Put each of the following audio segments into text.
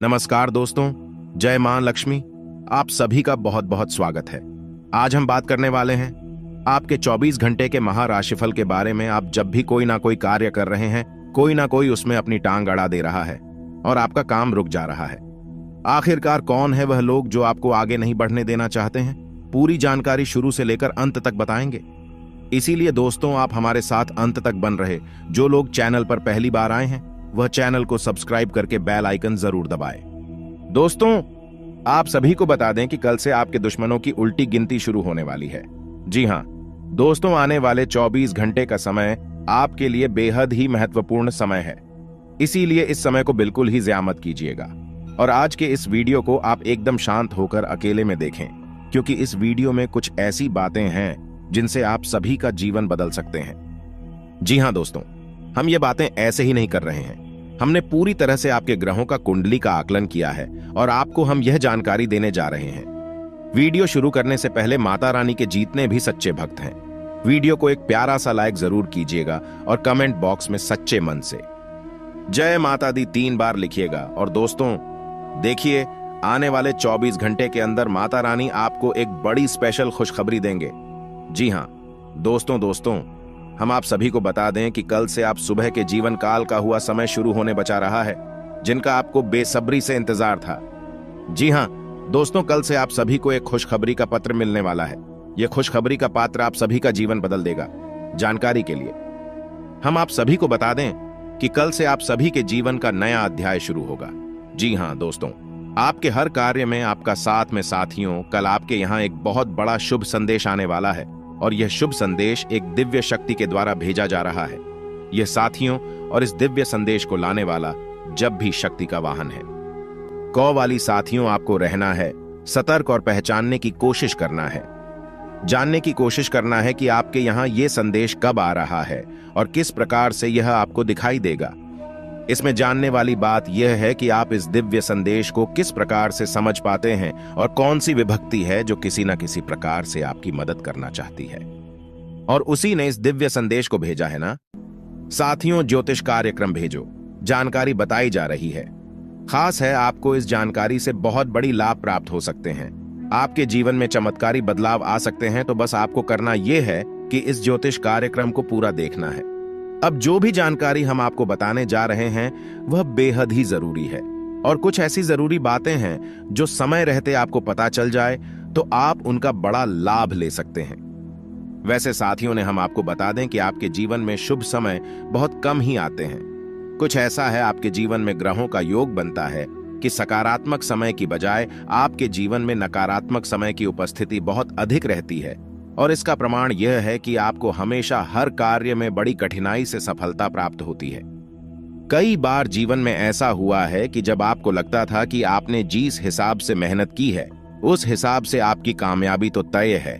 नमस्कार दोस्तों, जय मां लक्ष्मी। आप सभी का बहुत बहुत स्वागत है। आज हम बात करने वाले हैं आपके 24 घंटे के महाराशिफल के बारे में। आप जब भी कोई ना कोई कार्य कर रहे हैं, कोई ना कोई उसमें अपनी टांग अड़ा दे रहा है और आपका काम रुक जा रहा है। आखिरकार कौन है वह लोग जो आपको आगे नहीं बढ़ने देना चाहते हैं? पूरी जानकारी शुरू से लेकर अंत तक बताएंगे। इसीलिए दोस्तों, आप हमारे साथ अंत तक बन रहे। जो लोग चैनल पर पहली बार आए हैं वह चैनल को सब्सक्राइब करके बेल आइकन जरूर दबाएं। दोस्तों, आप सभी को बता दें कि कल से आपके दुश्मनों की उल्टी गिनती शुरू होने वाली है। जी हां दोस्तों, आने वाले 24 घंटे का समय आपके लिए बेहद ही महत्वपूर्ण समय है। इसीलिए इस समय को बिल्कुल ही ज़िया मत कीजिएगा और आज के इस वीडियो को आप एकदम शांत होकर अकेले में देखें, क्योंकि इस वीडियो में कुछ ऐसी बातें हैं जिनसे आप सभी का जीवन बदल सकते हैं। जी हां दोस्तों, हम ये बातें ऐसे ही नहीं कर रहे हैं। हमने पूरी तरह से आपके ग्रहों का कुंडली का आकलन किया है और आपको हम यह जानकारी देने जा रहे हैं। वीडियो शुरू करने से पहले माता रानी के जितने भी सच्चे भक्त हैं, वीडियो को एक प्यारा सा लाइक जरूर कीजिएगा और कमेंट बॉक्स में सच्चे मन से जय माता दी 3 बार लिखिएगा। और दोस्तों देखिए, आने वाले 24 घंटे के अंदर माता रानी आपको एक बड़ी स्पेशल खुशखबरी देंगे। जी हां दोस्तों, हम आप सभी को बता दें कि कल से आप सुबह के जीवन काल का हुआ समय शुरू होने बचा रहा है, जिनका आपको बेसब्री से इंतजार था। जी हां दोस्तों, कल से आप सभी को एक खुशखबरी का पत्र मिलने वाला है। यह खुशखबरी का पात्र आप सभी का जीवन बदल देगा। जानकारी के लिए हम आप सभी को बता दें कि कल से आप सभी के जीवन का नया अध्याय शुरू होगा। जी हां दोस्तों, आपके हर कार्य में आपका साथ में साथियों, कल आपके यहाँ एक बहुत बड़ा शुभ संदेश आने वाला है और यह शुभ संदेश एक दिव्य शक्ति के द्वारा भेजा जा रहा है। यह साथियों और इस दिव्य संदेश को लाने वाला जब भी शक्ति का वाहन है। कौ वाली साथियों, आपको रहना है सतर्क और पहचानने की कोशिश करना है, जानने की कोशिश करना है कि आपके यहाँ यह संदेश कब आ रहा है और किस प्रकार से यह आपको दिखाई देगा। इसमें जानने वाली बात यह है कि आप इस दिव्य संदेश को किस प्रकार से समझ पाते हैं और कौन सी विभक्ति है जो किसी न किसी प्रकार से आपकी मदद करना चाहती है, और उसी ने इस दिव्य संदेश को भेजा है ना। साथियों, ज्योतिष कार्यक्रम भेजो, जानकारी बताई जा रही है। खास है, आपको इस जानकारी से बहुत बड़ी लाभ प्राप्त हो सकते हैं। आपके जीवन में चमत्कारी बदलाव आ सकते हैं। तो बस आपको करना यह है कि इस ज्योतिष कार्यक्रम को पूरा देखना है। अब जो भी जानकारी हम आपको बताने जा रहे हैं वह बेहद ही जरूरी है, और कुछ ऐसी जरूरी बातें हैं जो समय रहते आपको पता चल जाए तो आप उनका बड़ा लाभ ले सकते हैं। वैसे साथियों ने हम आपको बता दें कि आपके जीवन में शुभ समय बहुत कम ही आते हैं। कुछ ऐसा है, आपके जीवन में ग्रहों का योग बनता है कि सकारात्मक समय की बजाय आपके जीवन में नकारात्मक समय की उपस्थिति बहुत अधिक रहती है, और इसका प्रमाण यह है कि आपको हमेशा हर कार्य में बड़ी कठिनाई से सफलता प्राप्त होती है। कई बार जीवन में ऐसा हुआ है कि जब आपको लगता था कि आपने जिस हिसाब से मेहनत की है उस हिसाब से आपकी कामयाबी तो तय है,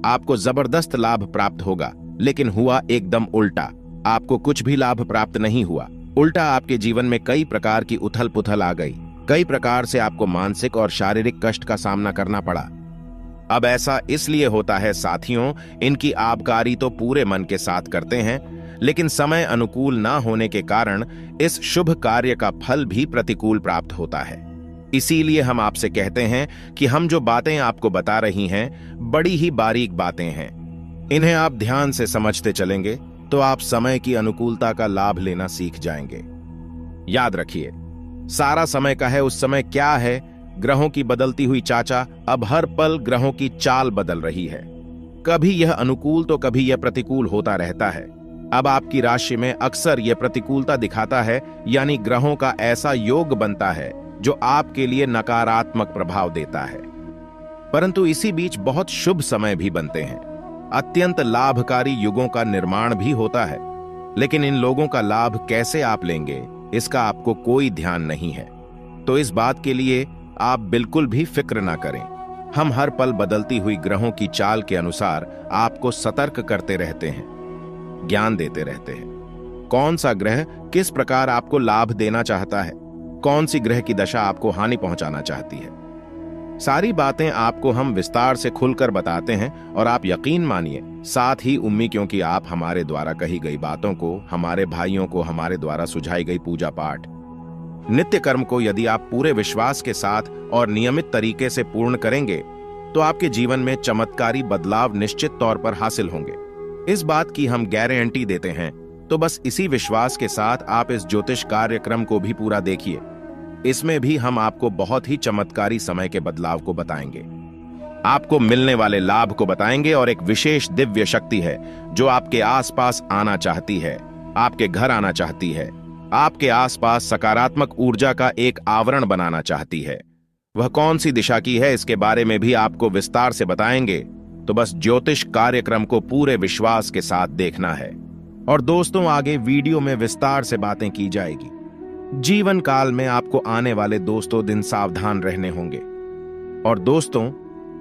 आपको जबरदस्त लाभ प्राप्त होगा, लेकिन हुआ एकदम उल्टा। आपको कुछ भी लाभ प्राप्त नहीं हुआ। उल्टा आपके जीवन में कई प्रकार की उथल पुथल आ गई। कई प्रकार से आपको मानसिक और शारीरिक कष्ट का सामना करना पड़ा। अब ऐसा इसलिए होता है साथियों, इनकी आबकारी तो पूरे मन के साथ करते हैं, लेकिन समय अनुकूल ना होने के कारण इस शुभ कार्य का फल भी प्रतिकूल प्राप्त होता है। इसीलिए हम आपसे कहते हैं कि हम जो बातें आपको बता रही हैं बड़ी ही बारीक बातें हैं। इन्हें आप ध्यान से समझते चलेंगे तो आप समय की अनुकूलता का लाभ लेना सीख जाएंगे। याद रखिए, सारा समय का है। उस समय क्या है? ग्रहों की बदलती हुई चाचा। अब हर पल ग्रहों की चाल बदल रही है। कभी यह अनुकूल तो कभी यह प्रतिकूल होता रहता है। अब आपकी राशि में अक्सर यह प्रतिकूलता दिखाता है, यानी ग्रहों का ऐसा योग बनता है जो आपके लिए नकारात्मक प्रभाव देता है। परंतु इसी बीच बहुत शुभ समय भी बनते हैं। अत्यंत लाभकारी युगों का निर्माण भी होता है, लेकिन इन लोगों का लाभ कैसे आप लेंगे इसका आपको कोई ध्यान नहीं है। तो इस बात के लिए आप बिल्कुल भी फिक्र ना करें। हम हर पल बदलती हुई ग्रहों की चाल के अनुसार आपको सतर्क करते रहते हैं, ज्ञान देते रहते हैं। कौन सा ग्रह किस प्रकार आपको लाभ देना चाहता है, कौन सी ग्रह की दशा आपको हानि पहुंचाना चाहती है, सारी बातें आपको हम विस्तार से खुलकर बताते हैं। और आप यकीन मानिए, साथ ही उम्मी, क्योंकि आप हमारे द्वारा कही गई बातों को, हमारे भाइयों को हमारे द्वारा सुझाई गई पूजा पाठ, नित्य कर्म को यदि आप पूरे विश्वास के साथ और नियमित तरीके से पूर्ण करेंगे तो आपके जीवन में चमत्कारी बदलाव निश्चित तौर पर हासिल होंगे। इस बात की हम गारंटी देते हैं। तो बस इसी विश्वास के साथ आप इस ज्योतिष कार्यक्रम को भी पूरा देखिए। इसमें भी हम आपको बहुत ही चमत्कारी समय के बदलाव को बताएंगे, आपको मिलने वाले लाभ को बताएंगे और एक विशेष दिव्य शक्ति है जो आपके आसपास आना चाहती है, आपके घर आना चाहती है, आपके आसपास सकारात्मक ऊर्जा का एक आवरण बनाना चाहती है। वह कौन सी दिशा की है, इसके बारे में भी आपको विस्तार से बताएंगे। तो बस ज्योतिष कार्यक्रम को पूरे विश्वास के साथ देखना है। और दोस्तों, आगे वीडियो में विस्तार से बातें की जाएगी। जीवन काल में आपको आने वाले दोस्तों दिन सावधान रहने होंगे। और दोस्तों,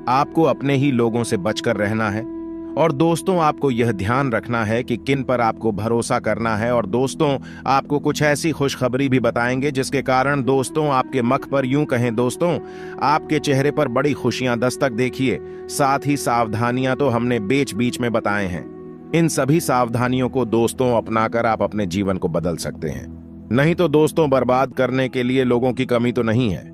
आपको अपने ही लोगों से बचकर रहना है। और दोस्तों, आपको यह ध्यान रखना है कि किन पर आपको भरोसा करना है। और दोस्तों, आपको कुछ ऐसी खुशखबरी भी बताएंगे जिसके कारण दोस्तों आपके मुख पर, यूं कहें दोस्तों, आपके चेहरे पर बड़ी खुशियां दस्तक देखिए। साथ ही सावधानियां तो हमने बीच बीच में बताए हैं। इन सभी सावधानियों को दोस्तों अपनाकर आप अपने जीवन को बदल सकते हैं। नहीं तो दोस्तों, बर्बाद करने के लिए लोगों की कमी तो नहीं है।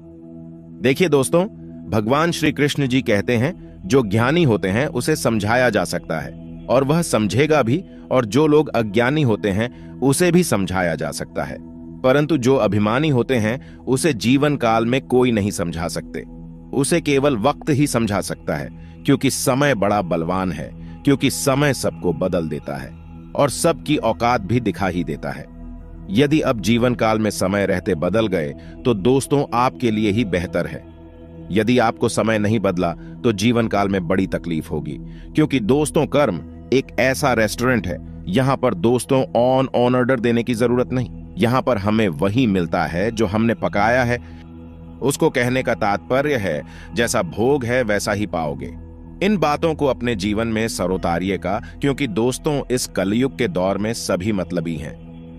देखिए दोस्तों, भगवान श्री कृष्ण जी कहते हैं, जो ज्ञानी होते हैं उसे समझाया जा सकता है और वह समझेगा भी, और जो लोग अज्ञानी होते हैं उसे भी समझाया जा सकता है, परंतु जो अभिमानी होते हैं उसे जीवन काल में कोई नहीं समझा सकते। उसे केवल वक्त ही समझा सकता है, क्योंकि समय बड़ा बलवान है, क्योंकि समय सबको बदल देता है और सबकी औकात भी दिखा ही देता है। यदि अब जीवन काल में समय रहते बदल गए तो दोस्तों आपके लिए ही बेहतर है। यदि आपको समय नहीं बदला तो जीवन काल में बड़ी तकलीफ होगी, क्योंकि दोस्तों कर्म एक ऐसा रेस्टोरेंट है, यहां पर दोस्तों ऑन ऑर्डर देने की जरूरत नहीं। यहां पर हमें वही मिलता है जो हमने पकाया है। उसको कहने का तात्पर्य है, जैसा भोग है वैसा ही पाओगे। इन बातों को अपने जीवन में सरोतारिएगा, क्योंकि दोस्तों इस कलयुग के दौर में सभी मतलबी हैं।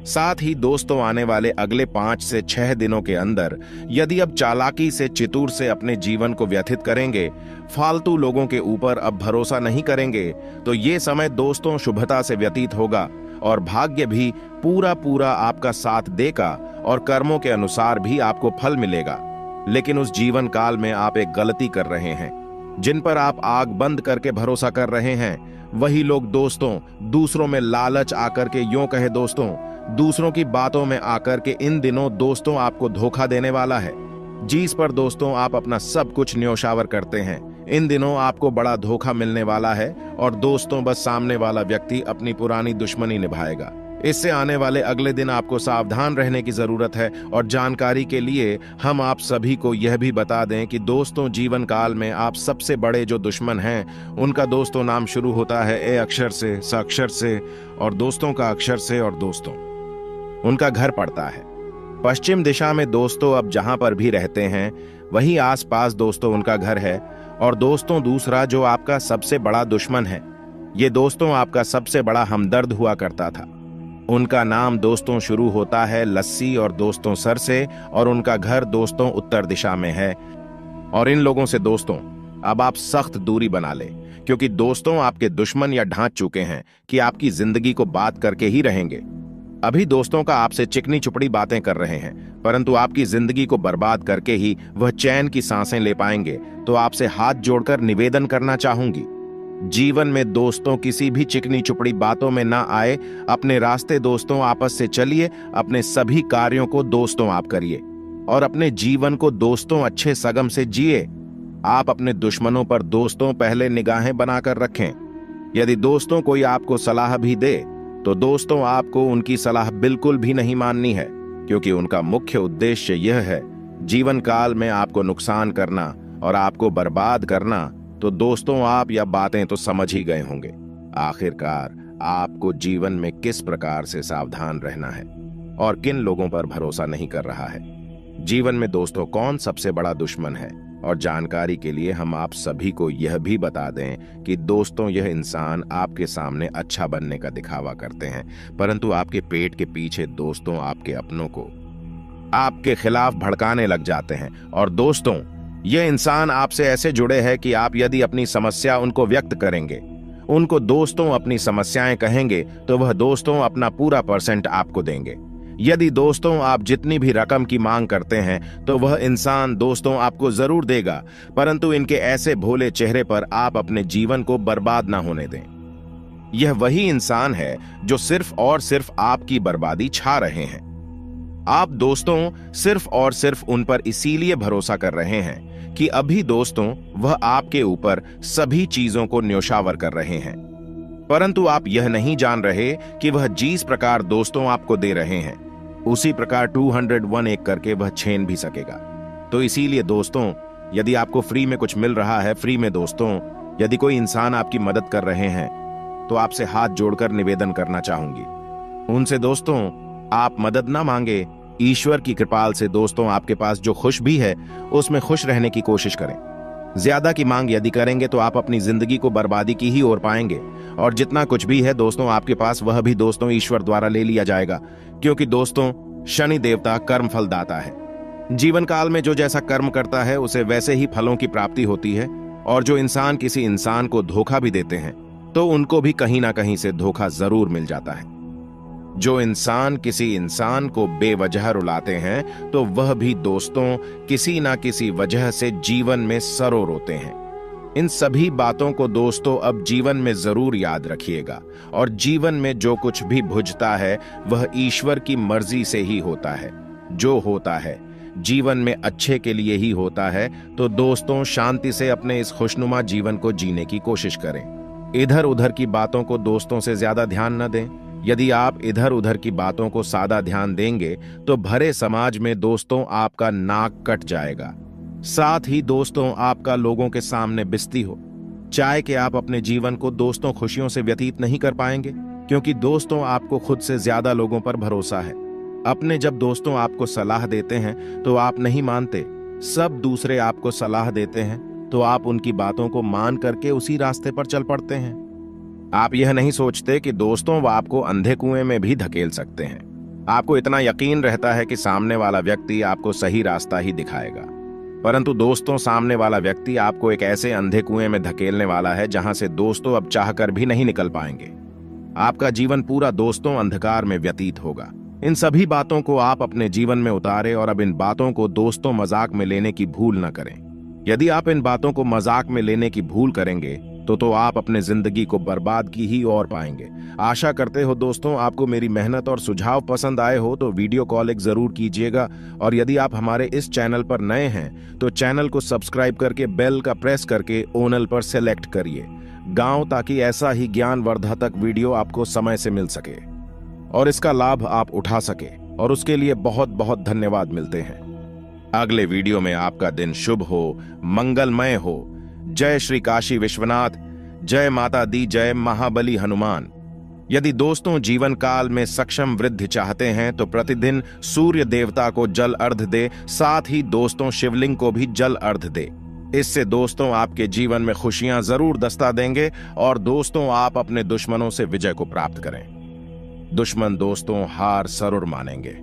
साथ ही दोस्तों, आने वाले अगले 5 से 6 दिनों के अंदर यदि अब चालाकी से, चितूर से अपने जीवन को व्यतीत करेंगे, फालतू लोगों के ऊपर अब भरोसा नहीं करेंगे, तो ये समय दोस्तों शुभता से व्यतीत होगा और भाग्य भी पूरा पूरा आपका साथ देगा और कर्मों के अनुसार भी आपको फल मिलेगा। लेकिन उस जीवन काल में आप एक गलती कर रहे हैं। जिन पर आप आग बंद करके भरोसा कर रहे हैं, वही लोग दोस्तों दूसरों में लालच आकर के, यूं कहे दोस्तों, दूसरों की बातों में आकर के इन दिनों दोस्तों आपको धोखा देने वाला है। जिस पर दोस्तों आप अपना सब कुछ न्योछावर करते हैं, इन दिनों आपको बड़ा धोखा मिलने वाला है और दोस्तों बस सामने वाला व्यक्ति अपनी पुरानी दुश्मनी निभाएगा। इससे आने वाले अगले दिन आपको सावधान रहने की जरूरत है। और जानकारी के लिए हम आप सभी को यह भी बता दें कि दोस्तों जीवन काल में आप सबसे बड़े जो दुश्मन हैं, उनका दोस्तों नाम शुरू होता है ए अक्षर से, स अक्षर से, और दोस्तों का अक्षर से, और दोस्तों उनका घर पड़ता है पश्चिम दिशा में। दोस्तों अब जहां पर भी रहते हैं वही आसपास दोस्तों उनका घर है। और दोस्तों दूसरा जो आपका सबसे बड़ा दुश्मन है, ये दोस्तों आपका सबसे बड़ा हमदर्द हुआ करता था। उनका नाम दोस्तों शुरू होता है लस्सी और दोस्तों सर से, और उनका घर दोस्तों उत्तर दिशा में है। और इन लोगों से दोस्तों अब आप सख्त दूरी बना लें, क्योंकि दोस्तों आपके दुश्मन या ढांच चुके हैं कि आपकी जिंदगी को बात करके ही रहेंगे। अभी दोस्तों का आपसे चिकनी चुपड़ी बातें कर रहे हैं, परंतु आपकी जिंदगी को बर्बाद करके ही वह चैन की सांसें ले पाएंगे। तो आपसे हाथ जोड़कर निवेदन करना चाहूंगी, जीवन में दोस्तों किसी भी चिकनी चुपड़ी बातों में ना आए। अपने रास्ते दोस्तों आपस से चलिए, अपने सभी कार्यों को दोस्तों आप करिए और अपने जीवन को दोस्तों अच्छे सगम से जिए। आप अपने दुश्मनों पर दोस्तों पहले निगाहें बनाकर रखें। यदि दोस्तों कोई आपको सलाह भी दे तो दोस्तों आपको उनकी सलाह बिल्कुल भी नहीं माननी है, क्योंकि उनका मुख्य उद्देश्य यह है जीवन काल में आपको नुकसान करना और आपको बर्बाद करना। तो दोस्तों आप या बातें तो समझ ही गए होंगे। आखिरकार आपको जीवन में किस प्रकार से सावधान रहना है और किन लोगों पर भरोसा नहीं कर रहा है। जीवन में दोस्तों कौन सबसे बड़ा दुश्मन है, और जानकारी के लिए हम आप सभी को यह भी बता दें कि दोस्तों यह इंसान आपके सामने अच्छा बनने का दिखावा करते हैं, परंतु आपके पेट के पीछे दोस्तों आपके अपनों को आपके खिलाफ भड़काने लग जाते हैं। और दोस्तों यह इंसान आपसे ऐसे जुड़े हैं कि आप यदि अपनी समस्या उनको व्यक्त करेंगे, उनको दोस्तों अपनी समस्याएं कहेंगे, तो वह दोस्तों अपना पूरा % आपको देंगे। यदि दोस्तों आप जितनी भी रकम की मांग करते हैं तो वह इंसान दोस्तों आपको जरूर देगा, परंतु इनके ऐसे भोले चेहरे पर आप अपने जीवन को बर्बाद ना होने दें। यह वही इंसान है जो सिर्फ और सिर्फ आपकी बर्बादी छा रहे हैं। आप दोस्तों सिर्फ और सिर्फ उन पर इसीलिए भरोसा कर रहे हैं कि अभी दोस्तों वह आपके ऊपर सभी चीजों को न्योछावर कर रहे हैं, परंतु आप यह नहीं जान रहे कि वह जिस प्रकार दोस्तों आपको दे रहे हैं उसी प्रकार 201 एक करके वह छीन भी सकेगा। तो इसीलिए दोस्तों, यदि आपको फ्री में कुछ मिल रहा है, फ्री में दोस्तों यदि कोई इंसान आपकी मदद कर रहे हैं, तो आपसे हाथ जोड़कर निवेदन करना चाहूंगी उनसे दोस्तों, आप मदद ना मांगे, ईश्वर की कृपा से दोस्तों आपके पास जो खुश भी है उसमें खुश रहने की कोशिश करें। ज्यादा की मांग यदि करेंगे तो आप अपनी जिंदगी को बर्बादी की ही ओर पाएंगे, और जितना कुछ भी है दोस्तों आपके पास वह भी दोस्तों ईश्वर द्वारा ले लिया जाएगा, क्योंकि दोस्तों शनि देवता कर्म फल दाता है। जीवन काल में जो जैसा कर्म करता है उसे वैसे ही फलों की प्राप्ति होती है, और जो इंसान किसी इंसान को धोखा भी देते हैं तो उनको भी कहीं ना कहीं से धोखा जरूर मिल जाता है। जो इंसान किसी इंसान को बेवजह रुलाते हैं तो वह भी दोस्तों किसी ना किसी वजह से जीवन में सरो रोते हैं। इन सभी बातों को दोस्तों अब जीवन में जरूर याद रखिएगा, और जीवन में जो कुछ भी भुजता है वह ईश्वर की मर्जी से ही होता है। जो होता है जीवन में अच्छे के लिए ही होता है। तो दोस्तों शांति से अपने इस खुशनुमा जीवन को जीने की कोशिश करें। इधर उधर की बातों को दोस्तों से ज्यादा ध्यान न दें। यदि आप इधर उधर की बातों को सादा ध्यान देंगे तो भरे समाज में दोस्तों आपका नाक कट जाएगा। साथ ही दोस्तों आपका लोगों के सामने बिस्ती हो। चाहे कि आप अपने जीवन को दोस्तों खुशियों से व्यतीत नहीं कर पाएंगे, क्योंकि दोस्तों आपको खुद से ज्यादा लोगों पर भरोसा है। अपने जब दोस्तों आपको सलाह देते हैं तो आप नहीं मानते, सब दूसरे आपको सलाह देते हैं तो आप उनकी बातों को मान करके उसी रास्ते पर चल पड़ते हैं। आप यह नहीं सोचते कि दोस्तों वह आपको अंधे कुएं में भी धकेल सकते हैं। आपको इतना यकीन रहता है कि सामने वाला व्यक्ति आपको सही रास्ता ही दिखाएगा, परंतु दोस्तों सामने वाला व्यक्ति आपको एक ऐसे अंधे कुएं में धकेलने वाला है जहां से दोस्तों अब चाहकर भी नहीं निकल पाएंगे। आपका जीवन पूरा दोस्तों अंधकार में व्यतीत होगा। इन सभी बातों को आप अपने जीवन में उतारें, और अब इन बातों को दोस्तों मजाक में लेने की भूल न करें। यदि आप इन बातों को मजाक में लेने की भूल करेंगे तो आप अपने जिंदगी को बर्बाद की ही ओर पाएंगे। आशा करते हो दोस्तों आपको मेरी मेहनत और सुझाव पसंद आए हो तो वीडियो कॉल एक जरूर कीजिएगा, और यदि आप हमारे इस चैनल पर नए हैं तो चैनल को सब्सक्राइब करके बेल का प्रेस करके ओनल पर सेलेक्ट करिए गांव, ताकि ऐसा ही ज्ञानवर्धक वीडियो आपको समय से मिल सके और इसका लाभ आप उठा सके, और उसके लिए बहुत बहुत धन्यवाद। मिलते हैं अगले वीडियो में। आपका दिन शुभ हो, मंगलमय हो। जय श्री काशी विश्वनाथ, जय माता दी, जय महाबली हनुमान। यदि दोस्तों जीवन काल में सक्षम वृद्धि चाहते हैं तो प्रतिदिन सूर्य देवता को जल अर्घ दे, साथ ही दोस्तों शिवलिंग को भी जल अर्घ दे। इससे दोस्तों आपके जीवन में खुशियां जरूर दस्ता देंगे, और दोस्तों आप अपने दुश्मनों से विजय को प्राप्त करें। दुश्मन दोस्तों हार जरूर मानेंगे।